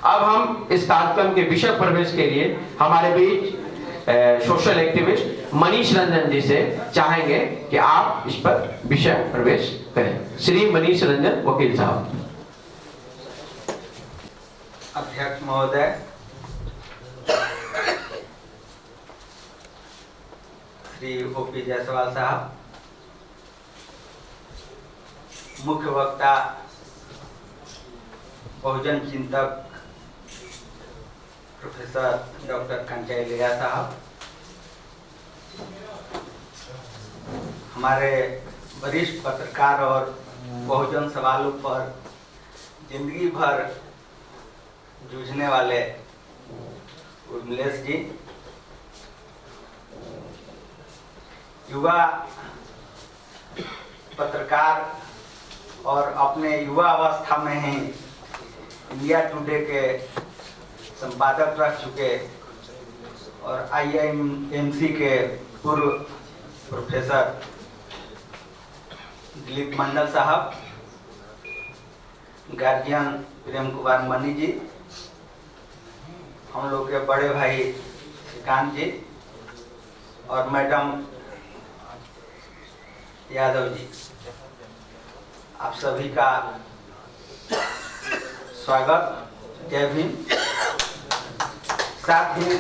अब हम इस कार्यक्रम के विषय प्रवेश के लिए हमारे बीच सोशल एक्टिविस्ट मनीष रंजन जी से चाहेंगे कि आप इस पर विषय प्रवेश करें। श्री मनीष रंजन वकील साहब। अध्यक्ष महोदय, श्री ओपी जायसवाल साहब, मुख्य वक्ता बहुजन चिंतक प्रोफेसर डॉक्टर कंचय लिया साहब, हमारे वरिष्ठ पत्रकार और बहुजन सवालों पर जिंदगी भर जूझने वाले उर्मिलेश जी, युवा पत्रकार और अपने युवा अवस्था में ही इंडिया टुडे के संपादक रह चुके और IIMC के पूर्व प्रोफेसर दिलीप मंडल साहब, गार्जियन प्रेम कुमार मनी जी, हम लोग के बड़े भाई श्रीकांत जी और मैडम यादव जी, आप सभी का स्वागत, जय भीम। साथ ही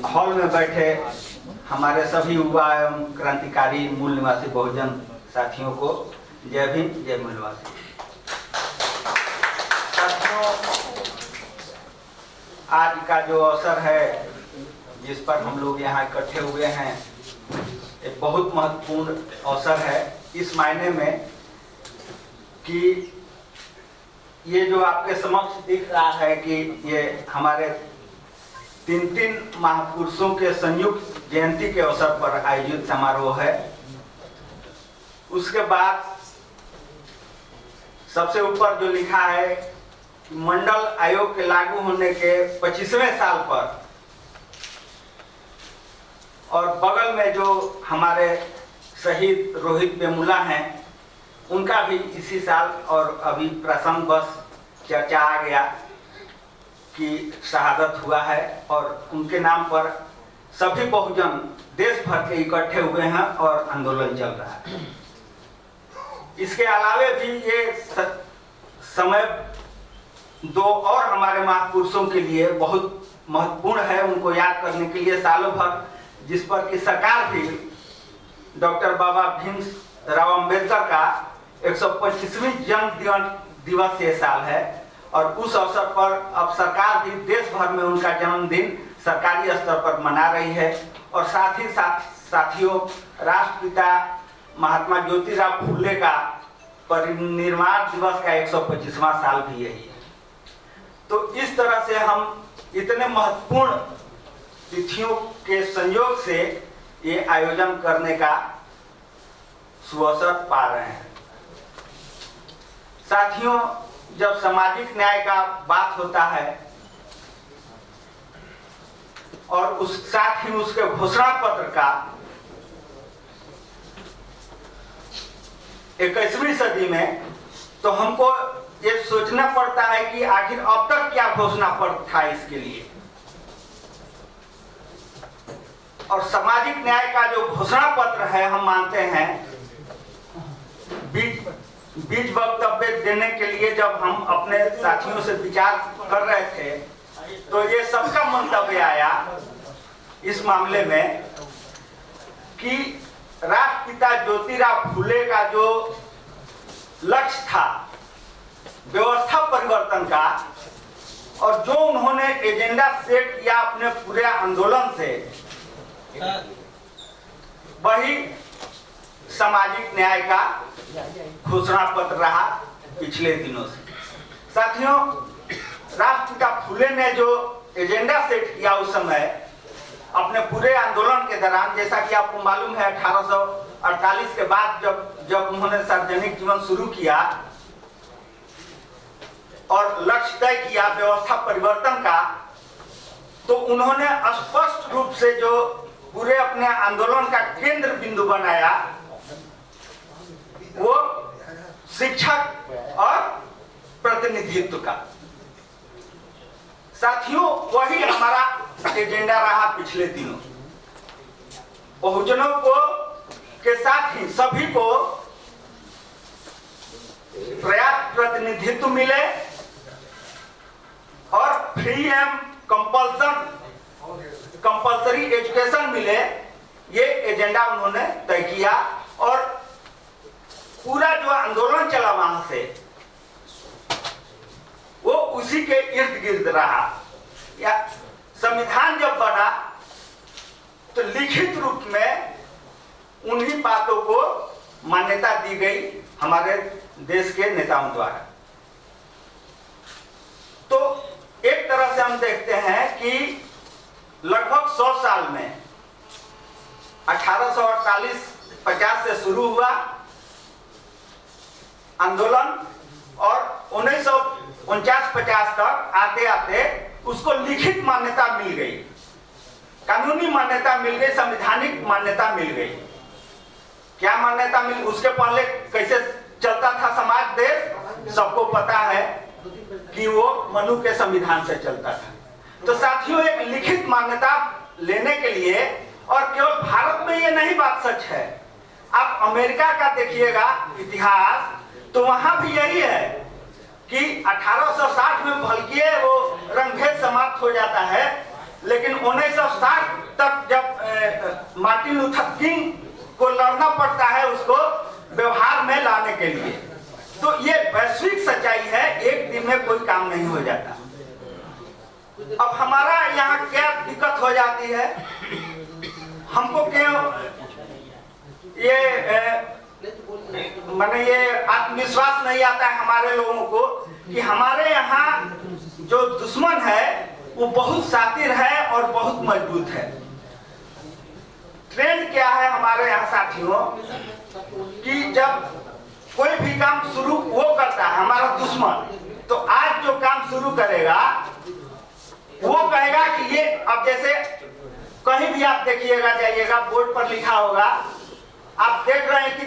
हॉल में बैठे हमारे सभी युवा एवं क्रांतिकारी मूल निवासी बहुजन साथियों को जय भीम, जय मूल निवासी साथियों। आज का जो अवसर है जिस पर हम लोग यहाँ इकट्ठे हुए हैं, एक बहुत महत्वपूर्ण अवसर है इस मायने में कि ये जो आपके समक्ष दिख रहा है कि ये हमारे 3 महापुरुषों के संयुक्त जयंती के अवसर पर आयोजित समारोह है। उसके बाद सबसे ऊपर जो लिखा है मंडल आयोग के लागू होने के 25वें साल पर, और बगल में जो हमारे शहीद रोहित वेमुला हैं उनका भी इसी साल और अभी प्रसंग बस चर्चा आ गया कि शहादत हुआ है और उनके नाम पर सभी बहुजन देश भर के इकट्ठे हुए हैं और आंदोलन चल रहा है। इसके अलावे भी ये समय 2 और हमारे महापुरुषों के लिए बहुत महत्वपूर्ण है, उनको याद करने के लिए सालों भर जिस पर कि सरकार भी डॉक्टर बाबा भीमराव अंबेडकर का 125वीं जन्म दिवस ये साल है और उस अवसर पर अब सरकार भी देश भर में उनका जन्मदिन सरकारी स्तर पर मना रही है। और साथ ही साथियों, राष्ट्रपिता महात्मा ज्योतिराव फुले का परिनिर्वाण दिवस का 125वां साल भी यही है। तो इस तरह से हम इतने महत्वपूर्ण तिथियों के संयोग से ये आयोजन करने का सुअवसर पा रहे हैं। साथियों, जब सामाजिक न्याय का बात होता है और उस साथ ही उसके घोषणा पत्र का 21वीं सदी में, तो हमको ये सोचना पड़ता है कि आखिर अब तक क्या घोषणा पत्र था इसके लिए। और सामाजिक न्याय का जो घोषणा पत्र है, हम मानते हैं बीच वक्तव्य देने के लिए जब हम अपने साथियों से विचार कर रहे थे तो ये सबका मंतव्य आया इस मामले में कि राष्ट्रपिता ज्योतिराव फुले का जो लक्ष्य था व्यवस्था परिवर्तन का, और जो उन्होंने एजेंडा सेट किया अपने पूरे आंदोलन से, वही सामाजिक न्याय का घोषणा पत्र रहा पिछले दिनों से। साथियों, राष्ट्रपिता फुले ने जो एजेंडा सेट किया उस समय अपने पूरे आंदोलन के दौरान, जैसा कि आपको मालूम है 1848 के बाद जब उन्होंने सार्वजनिक जीवन शुरू किया और लक्ष्य तय किया व्यवस्था परिवर्तन का, तो उन्होंने स्पष्ट रूप से जो पूरे अपने आंदोलन का केंद्र बिंदु बनाया वो शिक्षक और प्रतिनिधित्व का। साथियों वही हमारा एजेंडा रहा पिछले दिनों। बहुजनों को के साथ ही सभी को पर्याप्त प्रतिनिधित्व मिले और फ्री एंड कंपल्सरी एजुकेशन मिले, ये एजेंडा उन्होंने तय किया। और पूरा जो आंदोलन चला वहां से वो उसी के इर्द गिर्द रहा। या संविधान जब बना तो लिखित रूप में उन्हीं बातों को मान्यता दी गई हमारे देश के नेताओं द्वारा। तो एक तरह से हम देखते हैं कि लगभग 100 साल में 1848-50 से शुरू हुआ आंदोलन और 1949-50 तक आते आते उसको लिखित मान्यता मिल गई, कानूनी मान्यता मिल गई, संवैधानिक मान्यता मिल गई। क्या मान्यता मिली? उसके पहले कैसे चलता था समाज देश सबको पता है कि वो मनु के संविधान से चलता था। तो साथियों एक लिखित मान्यता लेने के लिए, और केवल भारत में ये नहीं बात सच है, आप अमेरिका का देखिएगा इतिहास तो वहां भी यही है कि 1860 में भलकी वो रंगभेद समाप्त हो जाता है, लेकिन 1960 तक जब मार्टिन लूथर किंग को लड़ना पड़ता है उसको व्यवहार में लाने के लिए। तो ये वैश्विक सच्चाई है, एक दिन में कोई काम नहीं हो जाता। अब हमारा यहाँ क्या दिक्कत हो जाती है, हमको क्यों माने ये आत्मविश्वास नहीं आता है हमारे लोगों को कि हमारे यहाँ जो दुश्मन है वो बहुत शातिर है और बहुत मजबूत है। ट्रेंड क्या है हमारे यहाँ साथियों कि जब कोई भी काम शुरू वो करता है हमारा दुश्मन, तो आज जो काम शुरू करेगा वो कहेगा कि ये, अब जैसे कहीं भी आप देखिएगा जाइएगा बोर्ड पर लिखा होगा, आप देख रहे हैं कि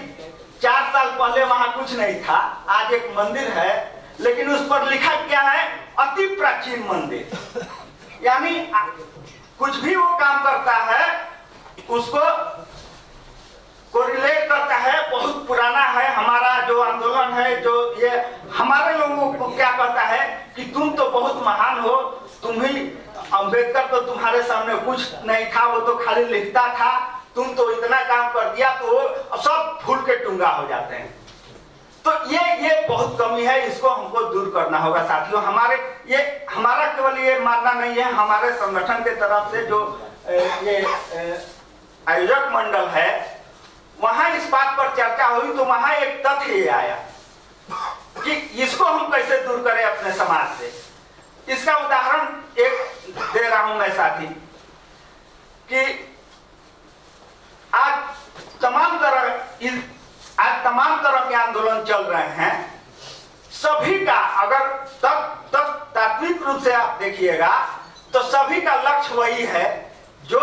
4 साल पहले वहां कुछ नहीं था, आज एक मंदिर है, लेकिन उस पर लिखा क्या है? अति प्राचीन मंदिर। यानी कुछ भी वो काम करता है उसको कोरिलेट करता है, बहुत पुराना है हमारा जो आंदोलन है, जो ये हमारे लोगों को क्या कहता है कि तुम तो बहुत महान हो, तुम ही अंबेडकर तो तुम्हारे सामने कुछ नहीं था, वो तो खाली लिखता था, तुम तो इतना काम कर दिया, तो वो सब फूल के टुंगा हो जाते हैं। तो ये बहुत कमी है, इसको हमको दूर करना होगा साथियों। हमारा केवल ये मानना नहीं है, हमारे संगठन के तरफ से जो ये आयोजक मंडल है वहां इस बात पर चर्चा हुई, तो वहां एक तथ्य ये आया कि इसको हम कैसे दूर करें अपने समाज से। इसका उदाहरण एक दे रहा हूं मैं साथी कि आज तमाम तरह के आंदोलन चल रहे हैं, सभी का अगर तब तात्विक रूप से आप देखिएगा तो सभी का लक्ष्य वही है जो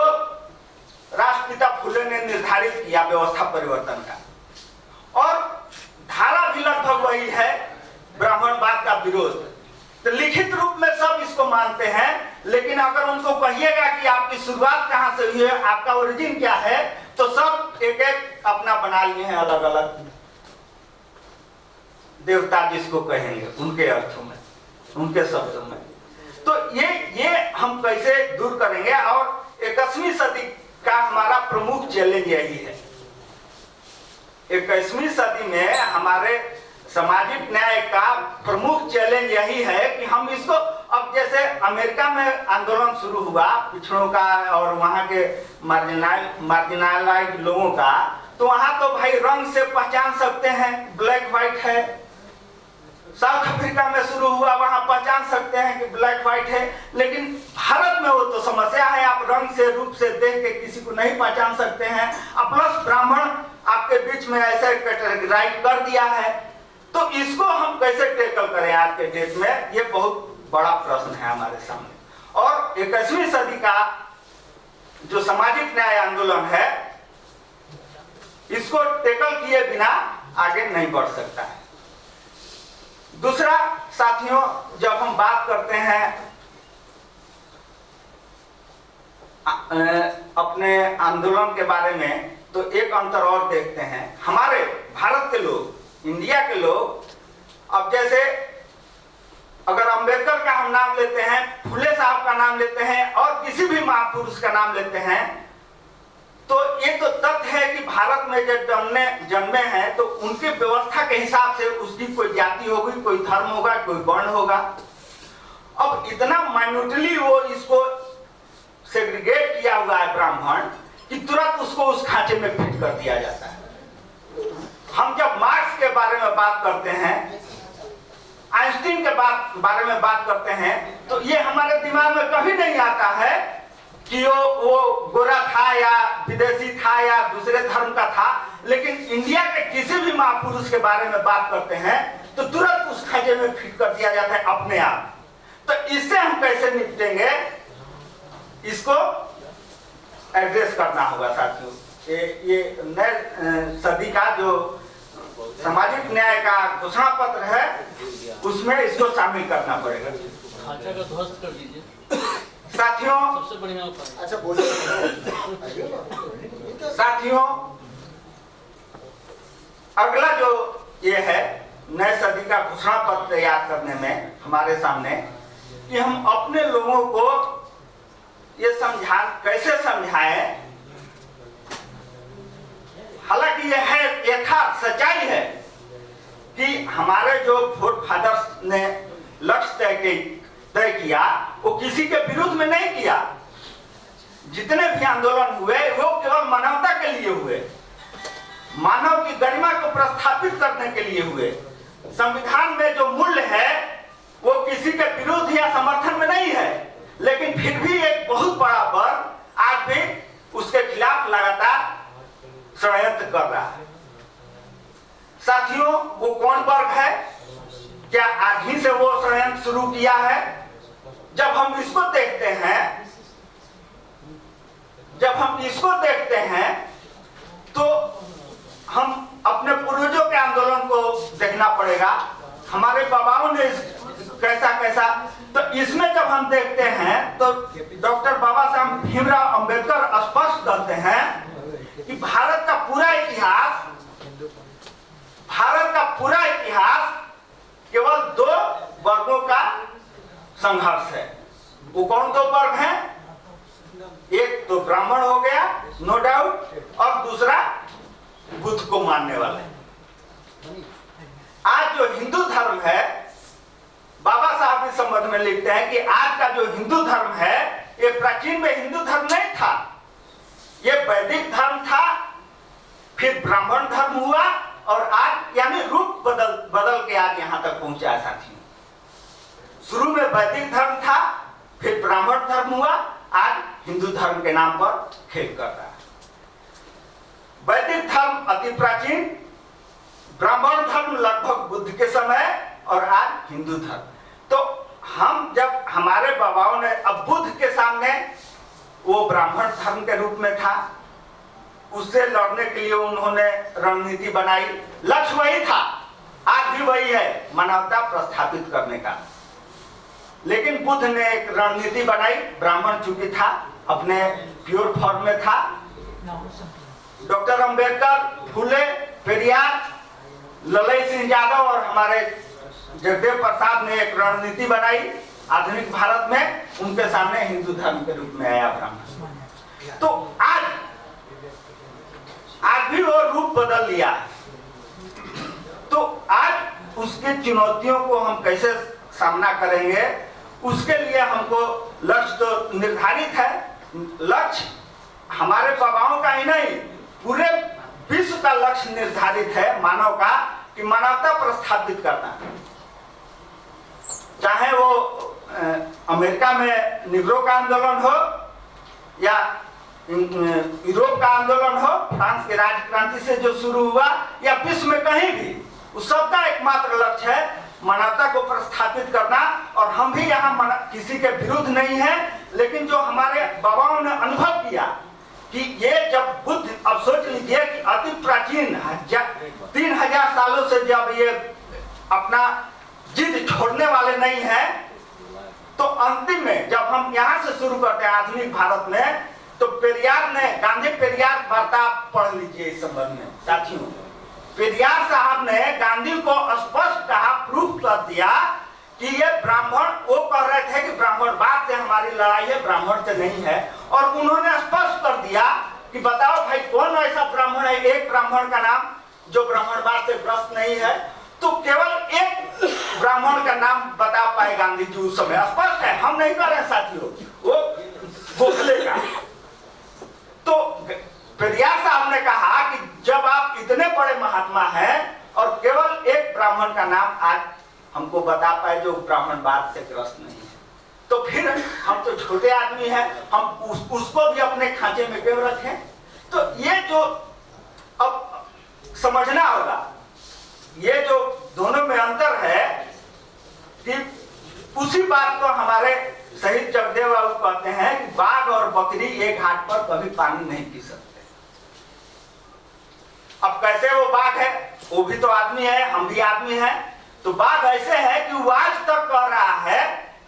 राष्ट्रपिता फुले ने निर्धारित किया, व्यवस्था परिवर्तन का, और धारा भी लगभग वही है, ब्राह्मणवाद का विरोध। तो लिखित रूप में सब इसको मानते हैं, लेकिन अगर उनको कहिएगा कि आपकी शुरुआत कहां से हुई है, आपका ओरिजिन क्या है, तो सब एक एक अपना बना लिए हैं अलग अलग देवता, जिसको कहेंगे उनके अर्थों में, उनके शब्दों में। तो ये हम कैसे दूर करेंगे? और 21वीं सदी का हमारा प्रमुख चैलेंज यही है। 21वीं सदी में हमारे सामाजिक न्याय का प्रमुख चैलेंज यही है कि हम इसको, अब जैसे अमेरिका में आंदोलन शुरू हुआ पिछड़ों का और वहां के मार्जिनलाइज्ड लोगों का, तो वहां तो भाई रंग से पहचान सकते हैं, ब्लैक व्हाइट है। साउथ अफ्रीका में शुरू हुआ, वहां पहचान सकते हैं कि ब्लैक व्हाइट है, लेकिन भारत में वो तो समस्या है, आप रंग से रूप से देख के किसी को नहीं पहचान सकते हैं। अब प्लस ब्राह्मण आपके बीच में ऐसे कैटेगराइज कर दिया है, तो इसको हम कैसे टैकल करें आज के डेट में, ये बहुत बड़ा प्रश्न है हमारे सामने। और 21वीं सदी का जो सामाजिक न्याय आंदोलन है, इसको टैकल किए बिना आगे नहीं बढ़ सकता है। दूसरा साथियों, जब हम बात करते हैं अपने आंदोलन के बारे में तो एक अंतर और देखते हैं। हमारे भारत के लोग, इंडिया के लोग, अब जैसे अगर अंबेडकर का हम नाम लेते हैं, फुले साहब का नाम लेते हैं और किसी भी महापुरुष का नाम लेते हैं, तो ये तो तथ्य है कि भारत में जब जन्मे हैं तो उनकी व्यवस्था के हिसाब से उसकी कोई जाति होगी, कोई धर्म होगा, कोई वर्ण होगा। अब इतना माइन्यूटली वो इसको सेग्रीगेट किया हुआ है ब्राह्मण कि तुरंत उसको उस खांचे में फिट कर दिया जाता है। हम जब मार्क्स के बारे में बात करते हैं, आइंस्टीन के बारे में बात करते हैं, तो ये हमारे दिमाग में कभी नहीं आता है कि वो गोरा था या विदेशी था या दूसरे धर्म का था। लेकिन इंडिया के किसी भी महापुरुष के बारे में बात करते हैं तो तुरंत उस खांचे में फिट कर दिया जाता है अपने आप। तो इससे हम कैसे निपटेंगे, इसको एड्रेस करना होगा साथियों। ये नए सदी का जो सामाजिक न्याय का घोषणा पत्र है उसमें इसको शामिल करना पड़ेगा। ढांचा का ध्वस्त कर दीजिए साथियों। सबसे बढ़िया उपाय। अच्छा बोलिए साथियों, अगला जो ये है नए सदी का घोषणा पत्र तैयार करने में हमारे सामने कि हम अपने लोगों को ये कैसे समझाएं। हालांकि यह है यथार्थ सच्चाई है कि हमारे जो फोर फादर्स ने लक्ष्य तय किया वो किसी के विरुद्ध में नहीं किया। जितने भी आंदोलन हुए वो केवल मानवता के लिए हुए, मानव की गरिमा को प्रस्थापित करने के लिए हुए। संविधान में जो मूल्य है वो किसी के विरुद्ध या समर्थन में नहीं है, लेकिन फिर भी एक बहुत बड़ा वर्ग आज भी उसके खिलाफ लगातार षड्यंत्र कर रहा है। साथियों, वो कौन वर्ग है? क्या आज ही से वो षड्यंत्र शुरू किया है? जब हम इसको देखते हैं तो हम अपने पूर्वजों के आंदोलन को देखना पड़ेगा। हमारे बाबाओं ने कैसा तो इसमें जब हम देखते हैं तो डॉक्टर बाबा साहब भीमराव अंबेडकर स्पष्ट करते हैं कि भारत का पूरा इतिहास केवल दो वर्गों का संघर्ष है। वो कौन दो वर्ग हैं? एक तो ब्राह्मण हो गया नो डाउट, और दूसरा बुद्ध को मानने वाले। आज जो हिंदू धर्म है, बाबा साहब इस संबंध में लिखते हैं कि आज का जो हिंदू धर्म है ये प्राचीन में हिंदू धर्म नहीं था, ये वैदिक धर्म था, फिर ब्राह्मण धर्म हुआ और आज यानी रूप बदल के आज यहां तक पहुंचा है। साथियों, शुरू में वैदिक धर्म था, फिर ब्राह्मण धर्म हुआ, आज हिंदू धर्म के नाम पर खेल कर रहा है। वैदिक धर्म अति प्राचीन, ब्राह्मण धर्म लगभग बुद्ध के समय और आज हिंदू धर्म। तो हम जब हमारे बाबाओं ने अब बुद्ध के सामने वो ब्राह्मण धर्म के रूप में था, उससे लड़ने के लिए उन्होंने रणनीति बनाई। लक्ष्य वही था, आज भी वही है, मानवता प्रस्थापित करने का। लेकिन बुद्ध ने एक रणनीति बनाई। ब्राह्मण चूंकि था, अपने प्योर फॉर्म में था। डॉक्टर अंबेडकर, फुले, पेरियार, ललई सिंह यादव और हमारे जगदेव प्रसाद ने एक रणनीति बनाई आधुनिक भारत में। उनके सामने हिंदू धर्म के रूप में आया ब्राह्मण। तो आज भी वो रूप बदल लिया। तो आज उसकी चुनौतियों को हम कैसे सामना करेंगे, उसके लिए हमको लक्ष्य तो निर्धारित है। लक्ष्य हमारे बाबाओं का ही नहीं, पूरे विश्व का लक्ष्य निर्धारित है मानव का, कि मानवता प्रस्थापित करना। चाहे वो अमेरिका में निग्रो का आंदोलन हो या यूरोप का आंदोलन हो, फ्रांस के राजक्रांति से जो शुरू हुआ, या विश्व में कहीं भी, उस सबका एकमात्र लक्ष्य है मानवता को प्रस्थापित करना। और हम भी यहाँ किसी के विरुद्ध नहीं है, लेकिन जो हमारे बाबाओं ने अनुभव किया कि ये जब बुद्ध, अब सोच लीजिए कि अति प्राचीन 3000 सालों से जब ये अपना जिद छोड़ने वाले नहीं है, तो अंतिम में जब हम यहाँ से शुरू करते हैं आधुनिक भारत में, तो पेरियार ने गांधी पेरियार वार्ता पढ़ लीजिए इस संबंध में साथियों। पेरियार साहब ने गांधी को स्पष्ट कहा, प्रूफ कर दिया कि ये ब्राह्मण, वो कह रहे थे कि ब्राह्मणवाद से हमारी लड़ाई है, ब्राह्मण से नहीं है, और उन्होंने स्पष्ट कर दिया कि बताओ भाई कौन ऐसा ब्राह्मण है, एक ब्राह्मण का नाम जो ब्राह्मणवाद से ग्रस्त नहीं है। तो केवल एक ब्राह्मण का नाम बता पाए गांधी जी उस समय, स्पष्ट है, हम नहीं कर रहे साथियों, वो गोखले का। तो पेरियार साहब ने कहा कि जब आप इतने बड़े महात्मा हैं और केवल एक ब्राह्मण का नाम आज हमको बता पाए जो ब्राह्मणवाद से ग्रस्त नहीं है, तो फिर हम तो छोटे आदमी हैं, हम उसको भी अपने खांचे में क्यों रखें। तो ये जो अब समझना होगा, ये जो दोनों में अंतर है कि उसी बात को हमारे शहीद जगदेव बाबू कहते हैं कि बाघ और बकरी एक घाट पर कभी पानी नहीं पी सकते। अब कैसे वो बाघ है, वो भी तो आदमी है, हम भी आदमी हैं। तो बाघ ऐसे है कि वो आज तक कह रहा है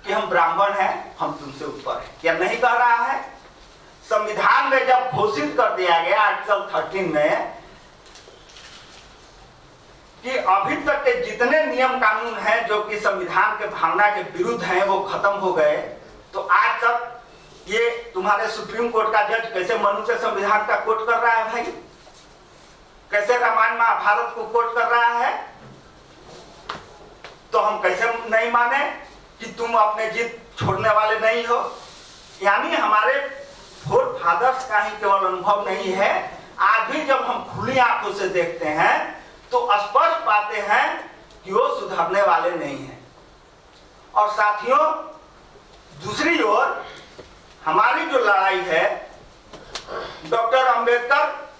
कि हम ब्राह्मण हैं, हम तुमसे ऊपर हैं, या नहीं कह रहा है। संविधान में जब घोषित कर दिया गया आर्टिकल 13 में कि अभी तक के जितने नियम कानून हैं जो कि संविधान के भावना के विरुद्ध हैं वो खत्म हो गए, तो आज तक ये तुम्हारे सुप्रीम कोर्ट का जज कैसे मनु के संविधान का कोर्ट कर रहा है भाई, कैसे रामायण महाभारत को कोर्ट कर रहा है। तो हम कैसे नहीं माने कि तुम अपने जिद छोड़ने वाले नहीं हो। यानी हमारे फोर फादर्स का ही केवल अनुभव नहीं है, आज भी जब हम खुली आंखों से देखते हैं तो स्पष्ट पाते हैं कि वो सुधरने वाले नहीं हैं। और साथियों, दूसरी ओर हमारी जो लड़ाई है, डॉक्टर अंबेडकर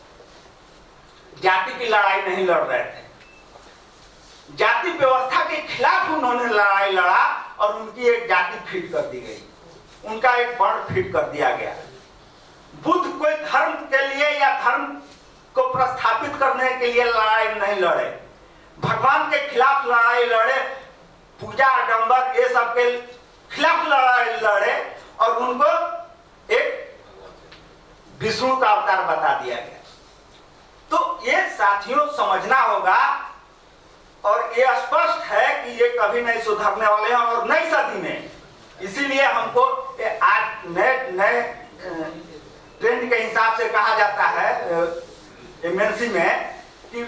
जाति की लड़ाई नहीं लड़ रहे थे, जाति व्यवस्था के खिलाफ उन्होंने लड़ाई लड़ा और उनकी एक जाति फिट कर दी गई, उनका एक वर्ण फिट कर दिया गया। बुद्ध कोई धर्म के लिए या धर्म को प्रस्थापित करने के लिए लड़ाई नहीं लड़े, भगवान के खिलाफ लड़ाई लड़े, पूजा आडंबर ये सब के खिलाफ लड़ाई लड़े और उनको एक विष्णु का अवतार बता दिया गया। तो ये साथियों समझना होगा, और ये स्पष्ट है कि ये कभी नहीं सुधरने वाले हैं और नई सदी में। इसीलिए हमको आज नए ट्रेंड के हिसाब से कहा जाता है एमएनसी में कि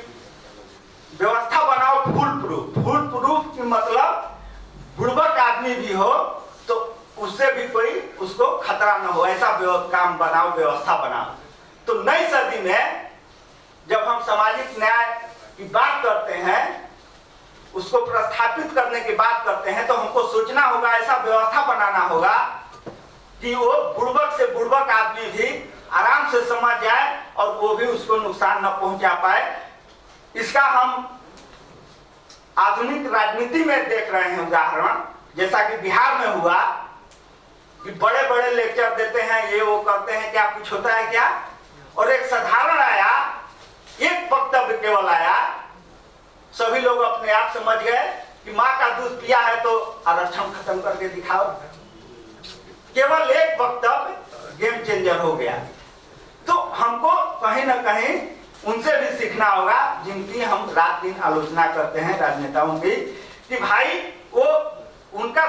व्यवस्था बनाओ फुल प्रूफ की मतलब बुड़बक आदमी भी हो तो उससे भी कोई उसको खतरा न हो, ऐसा काम बनाओ, व्यवस्था बनाओ। तो नई सदी में जब हम सामाजिक न्याय की बात करते हैं, उसको प्रस्थापित करने की बात करते हैं, तो हमको सोचना होगा, ऐसा व्यवस्था बनाना होगा कि वो बुड़बक से बुड़बक आदमी भी आराम से समझ जाए और वो भी उसको नुकसान न पहुंचा पाए। इसका हम आधुनिक राजनीति में देख रहे हैं उदाहरण, जैसा कि बिहार में हुआ कि बड़े बड़े लेक्चर देते हैं, ये वो करते हैं, क्या कुछ होता है क्या। और एक साधारण आया, एक वक्तव्य केवल आया, सभी लोग अपने आप समझ गए कि माँ का दूध पिया है तो आरक्षण खत्म करके दिखाओ। केवल एक वक्तव्य गेम चेंजर हो गया। तो हमको कहीं ना कहीं उनसे भी सीखना होगा जिनकी हम रात दिन आलोचना करते हैं राजनेताओं की, कि भाई वो उनका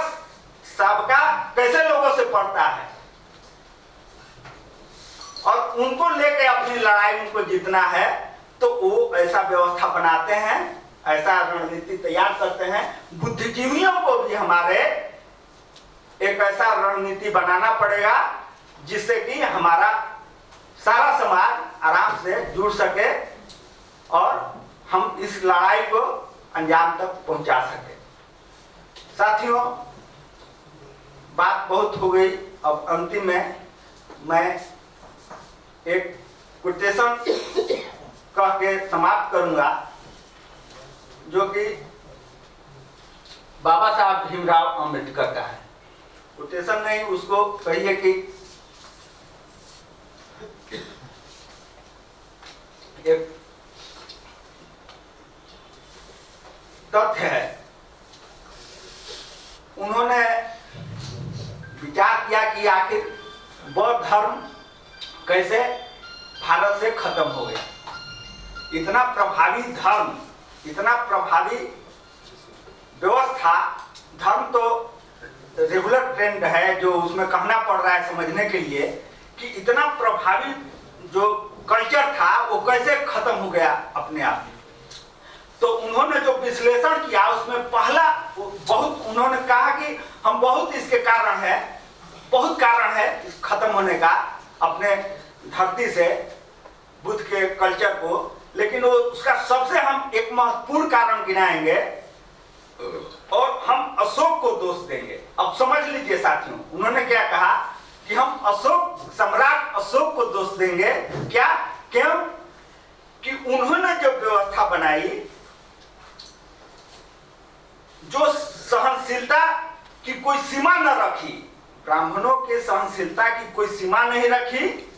सबका कैसे लोगों से पड़ता है और उनको लेके अपनी लड़ाई उनको जीतना है, तो वो ऐसा व्यवस्था बनाते हैं, ऐसा रणनीति तैयार करते हैं। बुद्धिजीवियों को भी हमारे एक ऐसा रणनीति बनाना पड़ेगा जिससे कि हमारा सारा समाज आराम से जुड़ सके और हम इस लड़ाई को अंजाम तक पहुंचा सके। साथियों, बात बहुत हो गई, अब अंतिम में मैं एक कोटेशन कह के समाप्त करूंगा, जो कि बाबा साहब भीमराव अंबेडकर का है। कोटेशन नहीं, उसको कहिए कि एक तथ्य है। उन्होंने विचार किया कि आखिर बौद्ध धर्म कैसे भारत से खत्म हो गया। इतना प्रभावी धर्म, इतना प्रभावी व्यवस्था, धर्म तो रेगुलर ट्रेंड है जो उसमें कहना पड़ रहा है समझने के लिए कि इतना प्रभावी जो कल्चर था वो कैसे खत्म हो गया अपने आप। तो उन्होंने जो विश्लेषण किया उसमें पहला बहुत उन्होंने कहा कि हम बहुत इसके कारण है, बहुत कारण है खत्म होने का अपने धरती से बुद्ध के कल्चर को, लेकिन वो उसका सबसे हम एक महत्वपूर्ण कारण गिनाएंगे और हम अशोक को दोष देंगे। अब समझ लीजिए साथियों, उन्होंने क्या कहा कि हम अशोक, सम्राट अशोक को दोष देंगे। क्या? क्यों? कि उन्होंने जो व्यवस्था बनाई, जो सहनशीलता की कोई सीमा न रखी, ब्राह्मणों के सहनशीलता की कोई सीमा नहीं रखी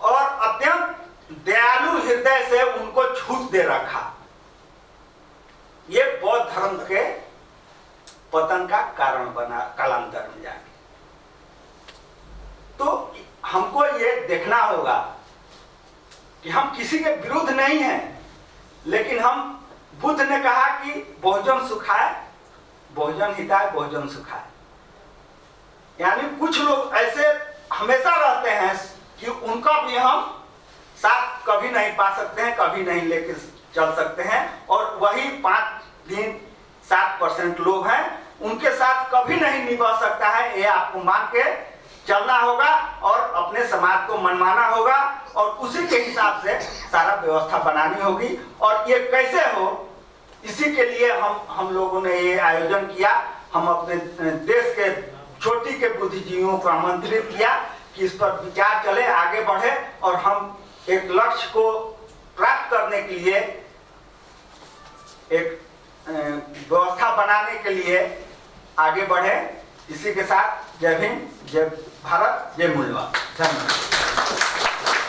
और अत्यंत दयालु हृदय से उनको छूट दे रखा, ये बौद्ध धर्म के पतन का कारण बना कालांतर में जाके। तो हमको ये देखना होगा कि हम किसी के विरुद्ध नहीं हैं, लेकिन हम, बुद्ध ने कहा कि बहुजन सुखाय, बहुजन हिताय, बहुजन सुखाय। यानी कुछ लोग ऐसे हमेशा रहते हैं कि उनका भी हम साथ कभी नहीं पा सकते हैं, कभी नहीं लेके चल सकते हैं, और वही 5-7% लोग हैं, उनके साथ कभी नहीं निभा सकता है। ये आपको मान के चलना होगा और अपने समाज को मनवाना होगा और उसी के हिसाब से सारा व्यवस्था बनानी होगी। और ये कैसे हो, इसी के लिए हम लोगों ने ये आयोजन किया। हम अपने देश के छोटी के बुद्धिजीवियों को आमंत्रित किया कि इस पर विचार चले, आगे बढ़े और हम एक लक्ष्य को प्राप्त करने के लिए, एक व्यवस्था बनाने के लिए आगे बढ़े। इसी के साथ जय भीम, जय भारत, जय मूल्यवान। धन्यवाद।